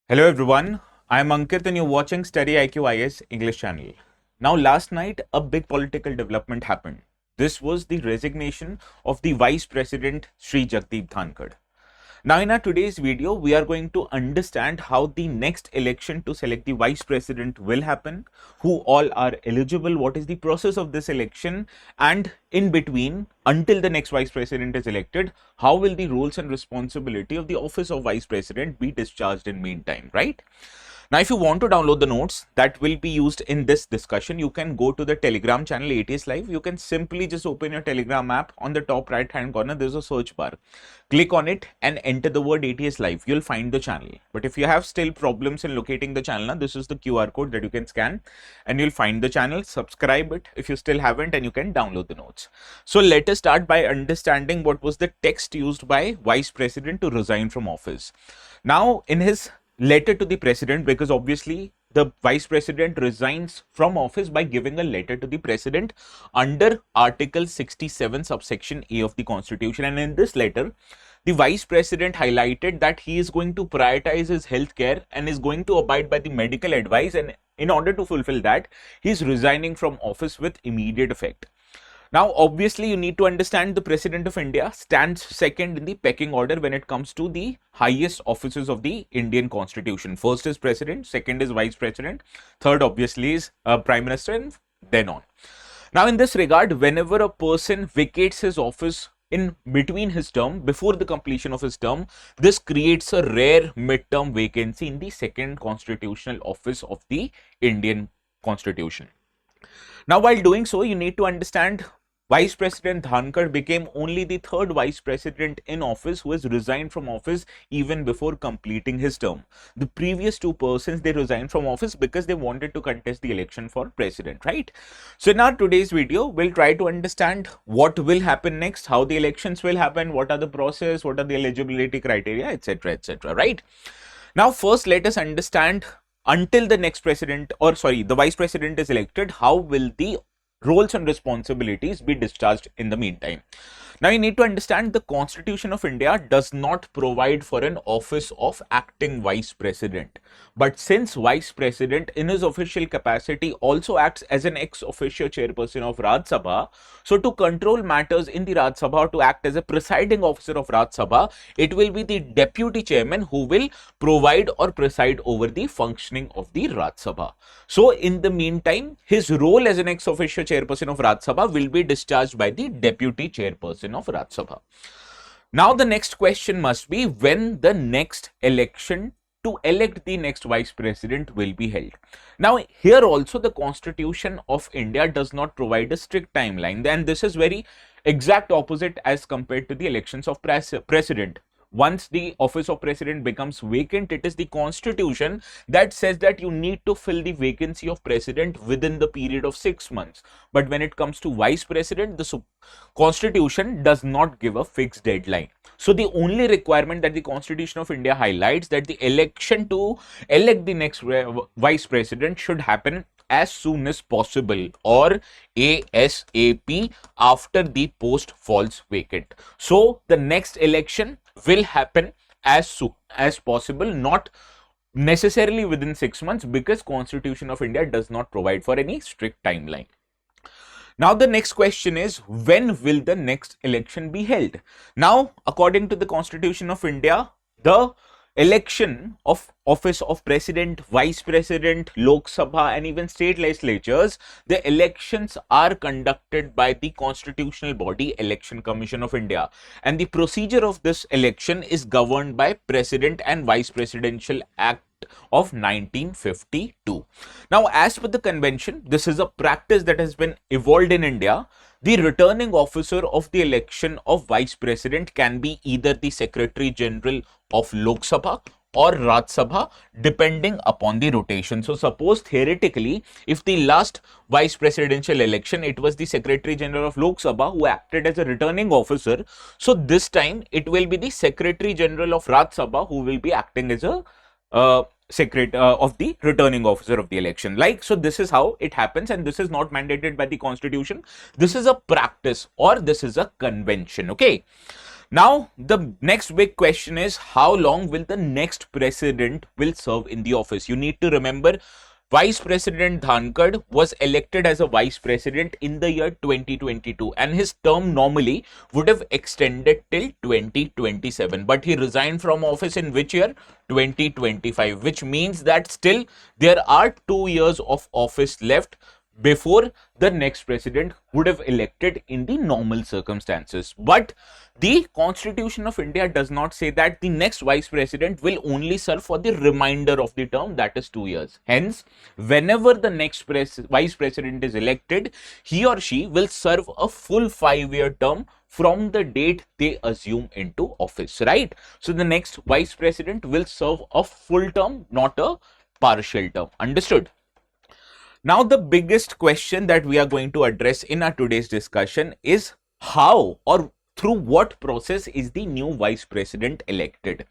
Hello everyone, I'm Ankit and you're watching StudyIQ IS English channel. Now last night a big political development happened. This was the resignation of the Vice President Sri Jagdeep Dhankhar. Now in our today's video, we are going to understand how the next election to select the Vice President will happen, who all are eligible, what is the process of this election, and in between, until the next Vice President is elected, how will the roles and responsibility of the office of Vice President be discharged in meantime, right? Now, if you want to download the notes that will be used in this discussion, you can go to the Telegram channel ATS Live. You can simply just open your Telegram app. On the top right hand corner, there's a search bar. Click on it and enter the word ATS Live. You'll find the channel. But if you have still problems in locating the channel, this is the QR code that you can scan and you'll find the channel. Subscribe it if you still haven't and you can download the notes. So let us start by understanding what was the text used by Vice President to resign from office. Now, in his letter to the president, because obviously the vice president resigns from office by giving a letter to the president under article 67 subsection A of the constitution, and in this letter the vice president highlighted that he is going to prioritize his health care and is going to abide by the medical advice, and in order to fulfill that he is resigning from office with immediate effect. Now, obviously, you need to understand the President of India stands second in the pecking order when it comes to the highest offices of the Indian Constitution. First is President, second is Vice President, third obviously is Prime Minister, and then on. Now, in this regard, whenever a person vacates his office in between his term, before the completion of his term, this creates a rare mid-term vacancy in the second constitutional office of the Indian Constitution. Now, while doing so, you need to understand Vice President Dhankar became only the third Vice President in office who has resigned from office even before completing his term. The previous two persons, they resigned from office because they wanted to contest the election for President, right? So in our today's video, we'll try to understand what will happen next, how the elections will happen, what are the process, what are the eligibility criteria, etc., right? Now, first, let us understand until the next president, or sorry, the vice president is elected, how will the roles and responsibilities be discharged in the meantime. Now, you need to understand the Constitution of India does not provide for an office of acting vice president. But since vice president in his official capacity also acts as an ex officio chairperson of Rajya Sabha, so to control matters in the Rajya Sabha, to act as a presiding officer of Rajya Sabha, it will be the deputy chairman who will provide or preside over the functioning of the Rajya Sabha. So, in the meantime, his role as an ex officio chairperson of Rajya Sabha will be discharged by the deputy chairperson of Rajya Sabha. Now, the next question must be when the next election to elect the next vice president will be held. Now, here also the Constitution of India does not provide a strict timeline, and this is very exact opposite as compared to the elections of president. Once the office of president becomes vacant, it is the constitution that says that you need to fill the vacancy of president within the period of 6 months. But when it comes to vice president, the constitution does not give a fixed deadline. So the only requirement that the Constitution of India highlights that the election to elect the next vice president should happen as soon as possible, or ASAP, after the post falls vacant. So the next election will happen as soon as possible, not necessarily within 6 months, because Constitution of India does not provide for any strict timeline. Now, the next question is, when will the next election be held? Now, according to the Constitution of India, the election of office of president, vice president, Lok Sabha, and even state legislatures, the elections are conducted by the constitutional body Election Commission of India, and the procedure of this election is governed by President and Vice Presidential Act of 1952. Now, as per the convention, this is a practice that has been evolved in India. The returning officer of the election of vice president can be either the Secretary General of Lok Sabha or Rajya Sabha, depending upon the rotation. So, suppose theoretically, if the last vice presidential election, it was the Secretary General of Lok Sabha who acted as a returning officer, so this time it will be the Secretary General of Rajya Sabha who will be acting as a secretary of the returning officer of the election. So this is how it happens, and this is not mandated by the constitution. This is a practice, or this is a convention. Okay. Now, the next big question is how long will the next president will serve in the office? You need to remember Vice President Dhankar was elected as a vice president in the year 2022 and his term normally would have extended till 2027, but he resigned from office in which year? 2025, which means that still there are 2 years of office left before the next president would have elected in the normal circumstances. But the Constitution of India does not say that the next vice president will only serve for the remainder of the term, that is 2 years. Hence, whenever the next vice president is elected, he or she will serve a full 5-year term from the date they assume into office, right? So the next vice president will serve a full term, not a partial term. Understood? Now, the biggest question that we are going to address in our today's discussion is how or through what process is the new vice president elected?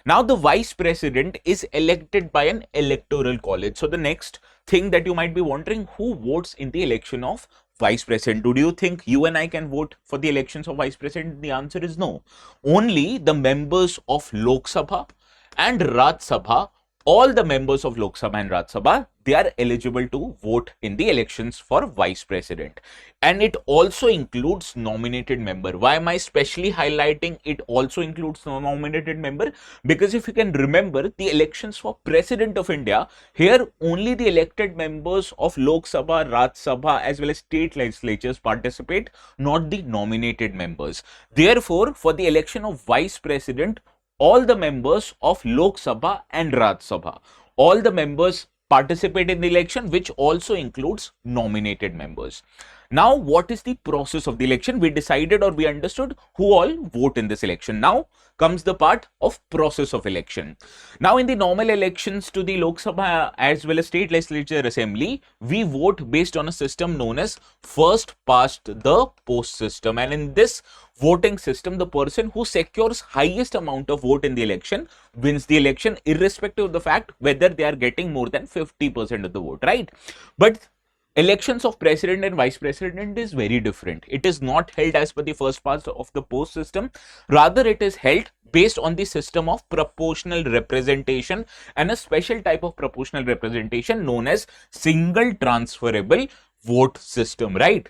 Now, the vice president is elected by an electoral college. So, the next thing that you might be wondering, who votes in the election of vice president? Do you think you and I can vote for the elections of vice president? The answer is no. Only the members of Lok Sabha and Raj Sabha, all the members of Lok Sabha and Raj Sabha, they are eligible to vote in the elections for vice president. And it also includes nominated member. Why am I specially highlighting it also includes nominated member? Because if you can remember the elections for president of India, here only the elected members of Lok Sabha, Raj Sabha as well as state legislatures participate, not the nominated members. Therefore, for the election of vice president, all the members of Lok Sabha and Raj Sabha, all the members participate in the election, which also includes nominated members. Now, what is the process of the election? We decided or we understood who all vote in this election. Now comes the part of process of election. Now, in the normal elections to the Lok Sabha as well as state legislature assembly, we vote based on a system known as first past the post system. And in this voting system, the person who secures highest amount of vote in the election wins the election, irrespective of the fact whether they are getting more than 50% of the vote, right? But elections of president and vice president is very different. It is not held as per the first past of the post system. Rather, it is held based on the system of proportional representation and a special type of proportional representation known as single transferable vote system, right?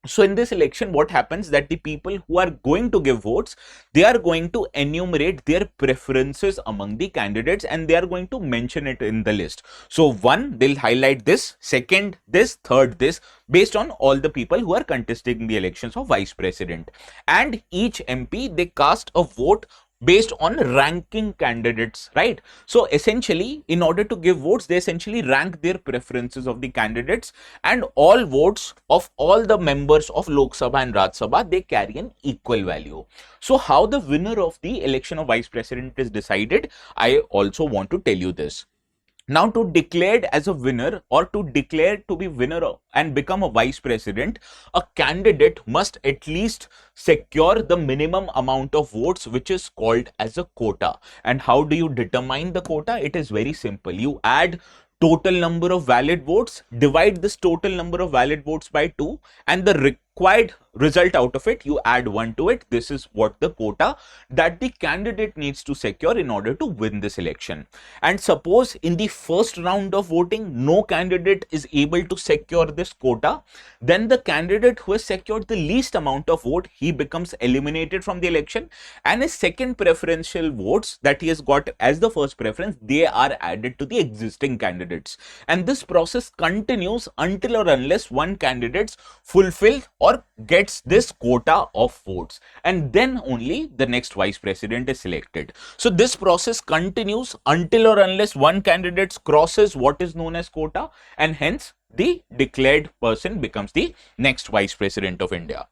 So in this election, what happens that the people who are going to give votes, they are going to enumerate their preferences among the candidates and they are going to mention it in the list. So one, they'll highlight this, second this, third this, based on all the people who are contesting the elections of vice president. And each MP, they cast a vote based on ranking candidates, right? So essentially, in order to give votes, they essentially rank their preferences of the candidates, and all votes of all the members of Lok Sabha and Raj Sabha, they carry an equal value. So how the winner of the election of vice president is decided, I also want to tell you this. Now, to declared as a winner or to declare to be winner and become a vice president, a candidate must at least secure the minimum amount of votes, which is called as a quota. And how do you determine the quota? It is very simple. You add total number of valid votes, divide this total number of valid votes by 2, and the required result out of it, you add 1 to it. This is what the quota that the candidate needs to secure in order to win this election. And suppose in the first round of voting, no candidate is able to secure this quota, then the candidate who has secured the least amount of vote, he becomes eliminated from the election, and his second preferential votes that he has got as the first preference, they are added to the existing candidates. And this process continues until or unless one candidate fulfills or gets this quota of votes, and then only the next vice president is selected. So this process continues until or unless one candidate crosses what is known as quota, and hence the declared person becomes the next vice president of India.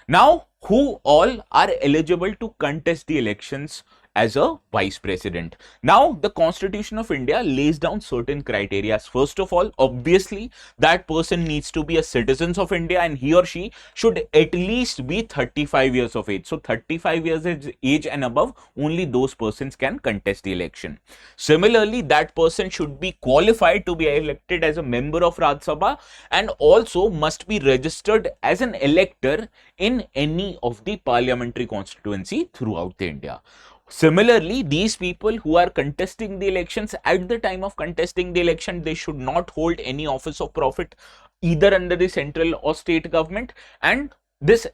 Now, who all are eligible to contest the elections as a vice president. Now, the Constitution of India lays down certain criteria. First of all, obviously, that person needs to be a citizen of India and he or she should at least be 35 years of age. So 35 years age and above, only those persons can contest the election. Similarly, that person should be qualified to be elected as a member of Rajya Sabha and also must be registered as an elector in any of the parliamentary constituency throughout the India. Similarly, these people who are contesting the elections, at the time of contesting the election, they should not hold any office of profit either under the central or state government, and this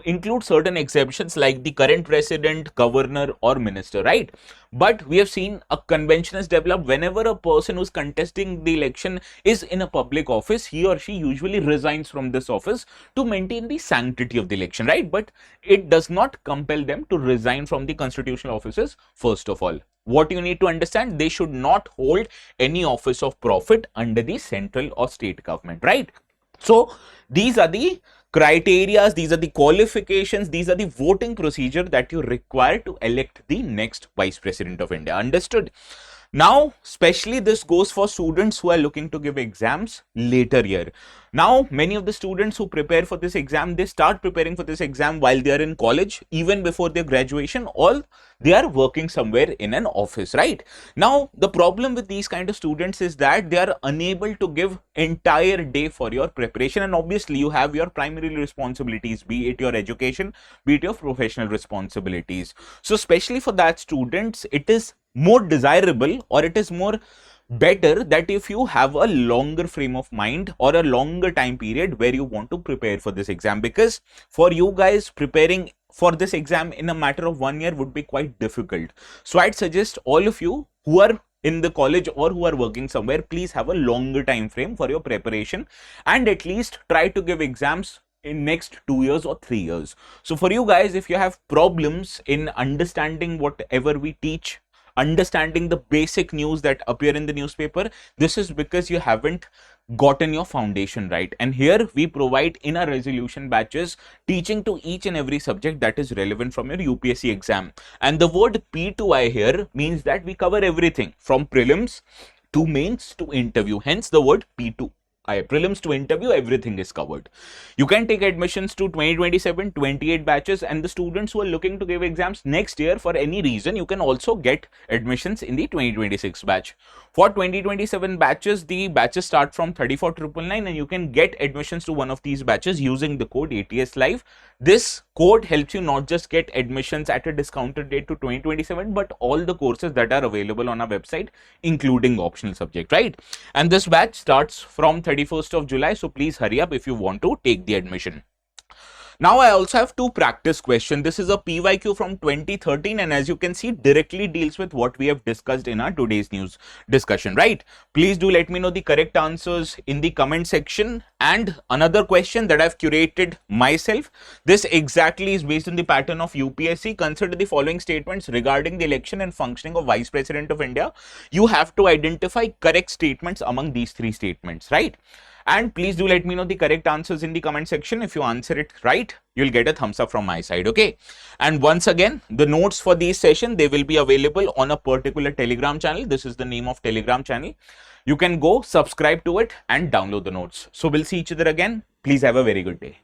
include certain exceptions like the current president, governor or minister, right? But we have seen a convention is developed. Whenever a person who's contesting the election is in a public office, he or she usually resigns from this office to maintain the sanctity of the election, right? But it does not compel them to resign from the constitutional offices. First of all, what you need to understand, they should not hold any office of profit under the central or state government, right? So these are the criteria, these are the qualifications, these are the voting procedure that you require to elect the next Vice President of India. Understood? Now, especially this goes for students who are looking to give exams later year. Now, many of the students who prepare for this exam, they start preparing for this exam while they are in college, even before their graduation, or they are working somewhere in an office, right? Now, the problem with these kind of students is that they are unable to give entire day for your preparation, and obviously you have your primary responsibilities, be it your education, be it your professional responsibilities. So, especially for that students, it is more desirable, or it is more better that if you have a longer frame of mind or a longer time period where you want to prepare for this exam, because for you guys, preparing for this exam in a matter of 1 year would be quite difficult. So I'd suggest all of you who are in the college or who are working somewhere, please have a longer time frame for your preparation and at least try to give exams in next 2 years or 3 years. So for you guys, if you have problems in understanding whatever we teach, understanding the basic news that appear in the newspaper, this is because you haven't gotten your foundation right. And here we provide in our resolution batches teaching to each and every subject that is relevant from your UPSC exam. And the word P2I here means that we cover everything from prelims to mains to interview, hence the word P2. Prelims to interview, everything is covered. You can take admissions to 2027, 28 batches, and the students who are looking to give exams next year for any reason, you can also get admissions in the 2026 batch. For 2027 batches, the batches start from 34,999 and you can get admissions to one of these batches using the code ATS Live. This code helps you not just get admissions at a discounted rate to 2027, but all the courses that are available on our website, including optional subject, right? And this batch starts from 31st of July, so please hurry up if you want to take the admission. Now, I also have two practice questions. This is a PYQ from 2013 and as you can see, directly deals with what we have discussed in our today's news discussion, right? Please do let me know the correct answers in the comment section. And another question that I've curated myself, this exactly is based on the pattern of UPSC. Consider the following statements regarding the election and functioning of Vice President of India. You have to identify correct statements among these three statements, right? And please do let me know the correct answers in the comment section. If you answer it right, you'll get a thumbs up from my side, okay? And once again, the notes for these session, they will be available on a particular Telegram channel. This is the name of Telegram channel. You can go subscribe to it and download the notes. So we'll see each other again. Please have a very good day.